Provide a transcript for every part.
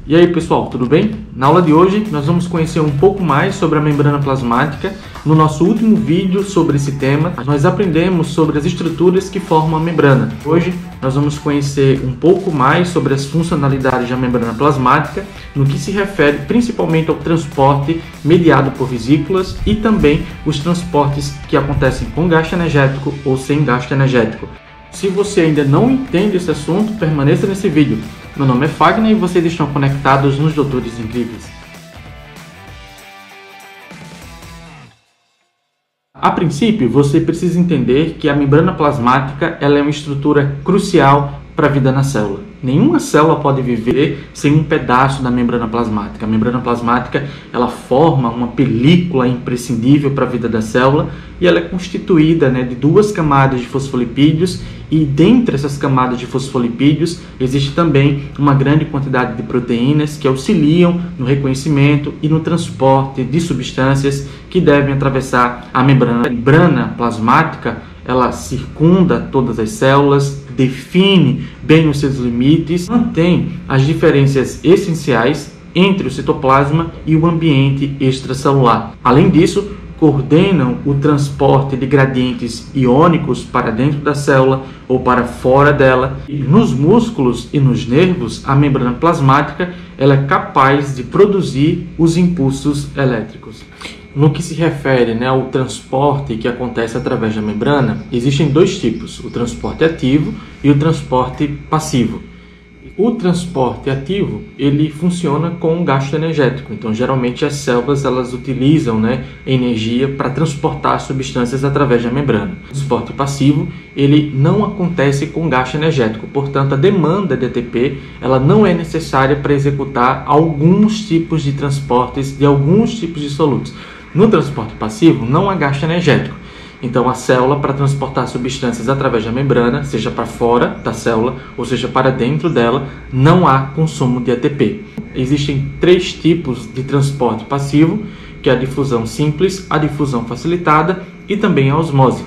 E aí pessoal, tudo bem? Na aula de hoje nós vamos conhecer um pouco mais sobre a membrana plasmática. No nosso último vídeo sobre esse tema, nós aprendemos sobre as estruturas que formam a membrana. Hoje nós vamos conhecer um pouco mais sobre as funcionalidades da membrana plasmática, no que se refere principalmente ao transporte mediado por vesículas e também os transportes que acontecem com gasto energético ou sem gasto energético. Se você ainda não entende esse assunto, permaneça nesse vídeo. Meu nome é Fagner e vocês estão conectados nos Doutores Incríveis. A princípio, você precisa entender que a membrana plasmática ela é uma estrutura crucial para a vida na célula. Nenhuma célula pode viver sem um pedaço da membrana plasmática. A membrana plasmática ela forma uma película imprescindível para a vida da célula e ela é constituída de duas camadas de fosfolipídios, e dentre essas camadas de fosfolipídios existe também uma grande quantidade de proteínas que auxiliam no reconhecimento e no transporte de substâncias que devem atravessar a membrana. A membrana plasmática ela circunda todas as células, define bem os seus limites, mantém as diferenças essenciais entre o citoplasma e o ambiente extracelular. Além disso, coordenam o transporte de gradientes iônicos para dentro da célula ou para fora dela. E nos músculos e nos nervos, a membrana plasmática ela é capaz de produzir os impulsos elétricos. No que se refere ao transporte que acontece através da membrana, existem dois tipos, o transporte ativo e o transporte passivo. O transporte ativo ele funciona com gasto energético, então geralmente as células elas utilizam energia para transportar substâncias através da membrana. O transporte passivo ele não acontece com gasto energético, portanto a demanda de ATP ela não é necessária para executar alguns tipos de transportes de alguns tipos de solutos. No transporte passivo não há gasto energético. Então, a célula, para transportar substâncias através da membrana, seja para fora da célula ou seja para dentro dela, não há consumo de ATP. Existem três tipos de transporte passivo, que é a difusão simples, a difusão facilitada e também a osmose.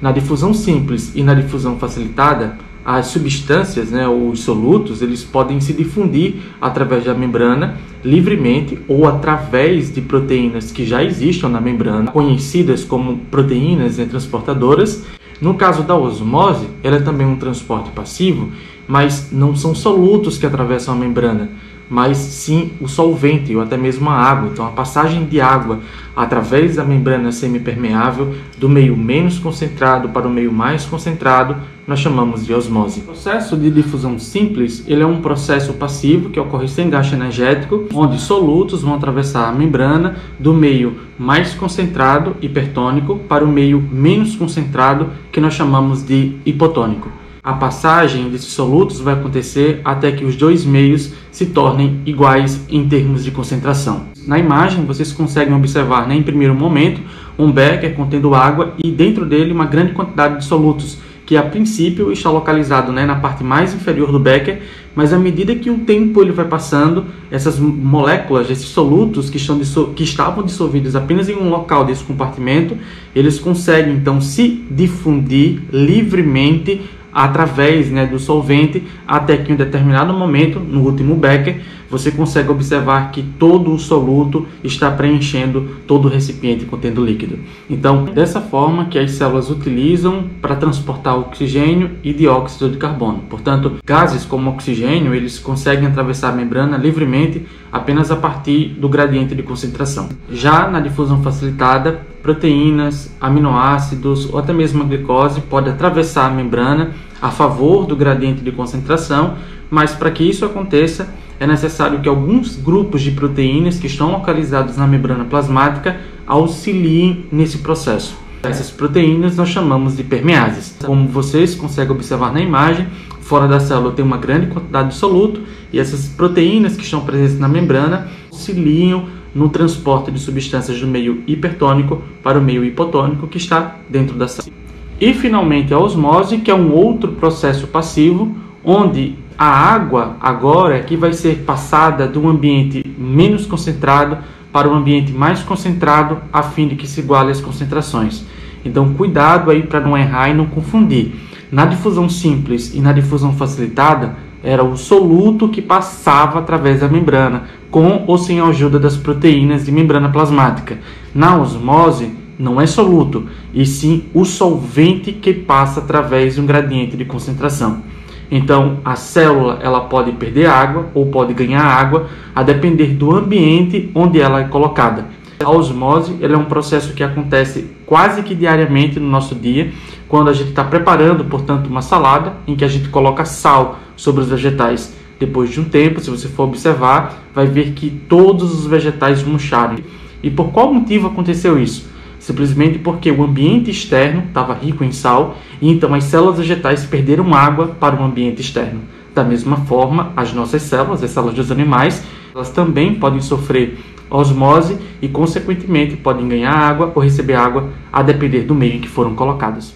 Na difusão simples e na difusão facilitada, as substâncias, os solutos, eles podem se difundir através da membrana livremente ou através de proteínas que já existam na membrana, conhecidas como proteínas transportadoras. No caso da osmose, ela é também um transporte passivo, mas não são solutos que atravessam a membrana, mas sim o solvente ou até mesmo a água. Então, a passagem de água através da membrana semipermeável do meio menos concentrado para o meio mais concentrado, nós chamamos de osmose. O processo de difusão simples ele é um processo passivo que ocorre sem gasto energético, onde solutos vão atravessar a membrana do meio mais concentrado, hipertônico, para o meio menos concentrado, que nós chamamos de hipotônico. A passagem desses solutos vai acontecer até que os dois meios se tornem iguais em termos de concentração. Na imagem, vocês conseguem observar, em primeiro momento, um becker contendo água e dentro dele uma grande quantidade de solutos, que a princípio está localizado na parte mais inferior do becker, mas à medida que o tempo ele vai passando, essas moléculas, esses solutos que estavam dissolvidos apenas em um local desse compartimento, eles conseguem então se difundir livremente através do solvente, até que em um determinado momento, no último becker, você consegue observar que todo o soluto está preenchendo todo o recipiente contendo líquido. Então, dessa forma que as células utilizam para transportar oxigênio e dióxido de carbono. Portanto, gases como oxigênio, eles conseguem atravessar a membrana livremente apenas a partir do gradiente de concentração. Já na difusão facilitada, proteínas, aminoácidos ou até mesmo a glicose pode atravessar a membrana a favor do gradiente de concentração, mas para que isso aconteça é necessário que alguns grupos de proteínas que estão localizados na membrana plasmática auxiliem nesse processo. Essas proteínas nós chamamos de permeases. Como vocês conseguem observar na imagem, fora da célula tem uma grande quantidade de soluto e essas proteínas que estão presentes na membrana auxiliam no transporte de substâncias do meio hipertônico para o meio hipotônico que está dentro da célula. E finalmente a osmose, que é um outro processo passivo, onde a água agora é que vai ser passada de um ambiente menos concentrado para um ambiente mais concentrado, a fim de que se iguale as concentrações. Então cuidado aí para não errar e não confundir. Na difusão simples e na difusão facilitada, era o soluto que passava através da membrana, com ou sem a ajuda das proteínas de membrana plasmática. Na osmose, não é soluto, e sim o solvente que passa através de um gradiente de concentração. Então, a célula ela pode perder água ou pode ganhar água, a depender do ambiente onde ela é colocada. A osmose ela é um processo que acontece quase que diariamente no nosso dia, quando a gente está preparando, portanto, uma salada, em que a gente coloca sal sobre os vegetais. Depois de um tempo, se você for observar, vai ver que todos os vegetais murcharam. E por qual motivo aconteceu isso? Simplesmente porque o ambiente externo estava rico em sal e então as células vegetais perderam água para o ambiente externo. Da mesma forma, as nossas células, as células dos animais, elas também podem sofrer osmose e, consequentemente, podem ganhar água ou receber água a depender do meio em que foram colocadas.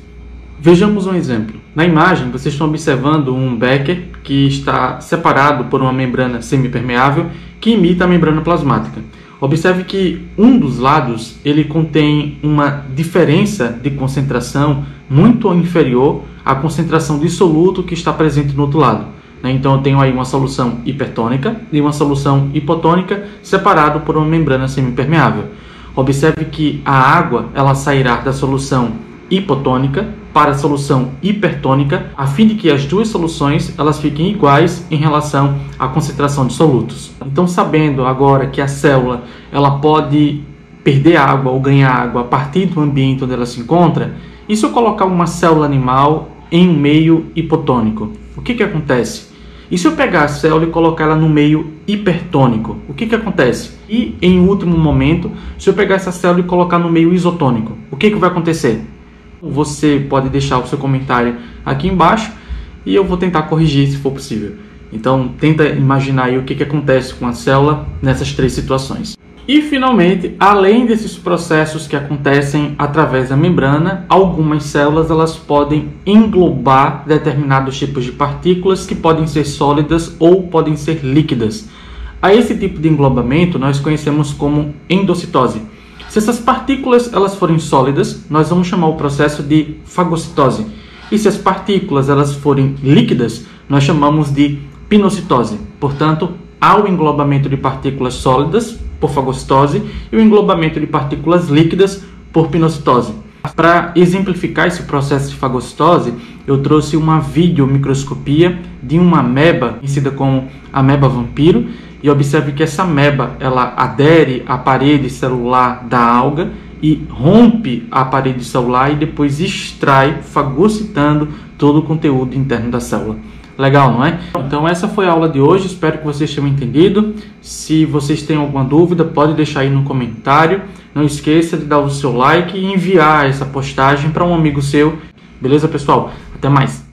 Vejamos um exemplo. Na imagem, vocês estão observando um becker que está separado por uma membrana semipermeável que imita a membrana plasmática. Observe que um dos lados ele contém uma diferença de concentração muito inferior à concentração de soluto que está presente no outro lado. Então eu tenho aí uma solução hipertônica e uma solução hipotônica separado por uma membrana semipermeável. Observe que a água ela sairá da solução hipotônica para a solução hipertônica, a fim de que as duas soluções elas fiquem iguais em relação à concentração de solutos. Então, sabendo agora que a célula ela pode perder água ou ganhar água a partir do ambiente onde ela se encontra, e se eu colocar uma célula animal em um meio hipotônico, o que acontece? E se eu pegar a célula e colocar ela no meio hipertônico, o que acontece? E em último momento, se eu pegar essa célula e colocar no meio isotônico, o que vai acontecer? Você pode deixar o seu comentário aqui embaixo e eu vou tentar corrigir se for possível. Então, tenta imaginar aí o que acontece com a célula nessas três situações. E, finalmente, além desses processos que acontecem através da membrana, algumas células elas podem englobar determinados tipos de partículas que podem ser sólidas ou podem ser líquidas. A esse tipo de englobamento nós conhecemos como endocitose. Se essas partículas elas forem sólidas, nós vamos chamar o processo de fagocitose. E se as partículas elas forem líquidas, nós chamamos de pinocitose. Portanto, há o englobamento de partículas sólidas por fagocitose e o englobamento de partículas líquidas por pinocitose. Para exemplificar esse processo de fagocitose, eu trouxe uma videomicroscopia de uma ameba, conhecida como ameba vampiro, e observe que essa ameba ela adere à parede celular da alga e rompe a parede celular e depois extrai, fagocitando todo o conteúdo interno da célula. Legal, não é? Então essa foi a aula de hoje, espero que vocês tenham entendido. Se vocês têm alguma dúvida, pode deixar aí no comentário. Não esqueça de dar o seu like e enviar essa postagem para um amigo seu. Beleza, pessoal? Até mais!